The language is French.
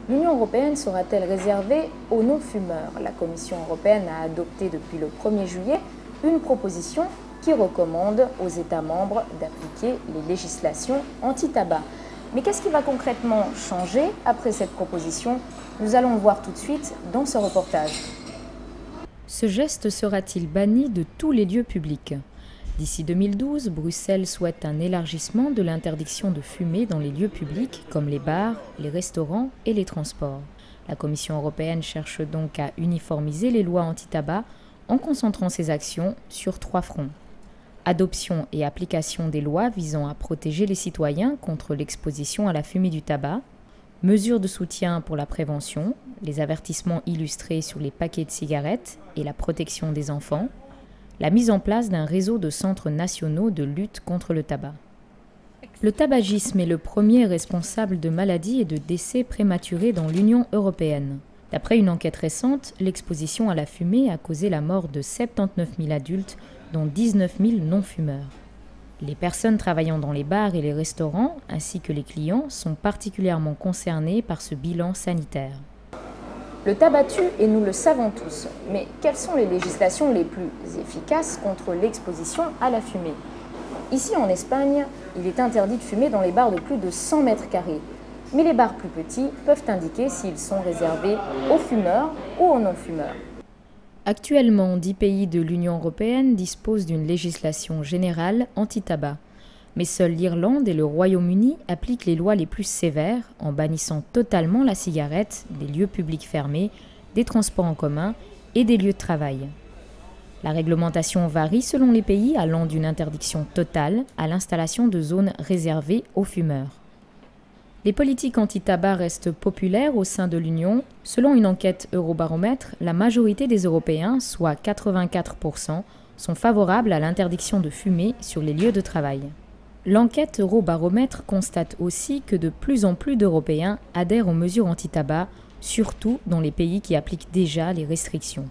L'Union européenne sera-t-elle réservée aux non-fumeurs? La Commission européenne a adopté depuis le 1er juillet une proposition qui recommande aux États membres d'appliquer les législations anti-tabac. Mais qu'est-ce qui va concrètement changer après cette proposition? Nous allons le voir tout de suite dans ce reportage. Ce geste sera-t-il banni de tous les lieux publics? D'ici 2012, Bruxelles souhaite un élargissement de l'interdiction de fumer dans les lieux publics comme les bars, les restaurants et les transports. La Commission européenne cherche donc à uniformiser les lois anti-tabac en concentrant ses actions sur 3 fronts. Adoption et application des lois visant à protéger les citoyens contre l'exposition à la fumée du tabac, mesures de soutien pour la prévention, les avertissements illustrés sur les paquets de cigarettes et la protection des enfants, la mise en place d'un réseau de centres nationaux de lutte contre le tabac. Le tabagisme est le premier responsable de maladies et de décès prématurés dans l'Union européenne. D'après une enquête récente, l'exposition à la fumée a causé la mort de 79 000 adultes, dont 19 000 non-fumeurs. Les personnes travaillant dans les bars et les restaurants, ainsi que les clients, sont particulièrement concernées par ce bilan sanitaire. Le tabac tue et nous le savons tous, mais quelles sont les législations les plus efficaces contre l'exposition à la fumée? Ici en Espagne, il est interdit de fumer dans les bars de plus de 100 mètres carrés. Mais les bars plus petits peuvent indiquer s'ils sont réservés aux fumeurs ou aux non-fumeurs. Actuellement, 10 pays de l'Union européenne disposent d'une législation générale anti-tabac. Mais seuls l'Irlande et le Royaume-Uni appliquent les lois les plus sévères en bannissant totalement la cigarette des lieux publics fermés, des transports en commun et des lieux de travail. La réglementation varie selon les pays, allant d'une interdiction totale à l'installation de zones réservées aux fumeurs. Les politiques anti-tabac restent populaires au sein de l'Union. Selon une enquête Eurobaromètre, la majorité des Européens, soit 84%, sont favorables à l'interdiction de fumer sur les lieux de travail. L'enquête Eurobaromètre constate aussi que de plus en plus d'Européens adhèrent aux mesures anti-tabac, surtout dans les pays qui appliquent déjà les restrictions.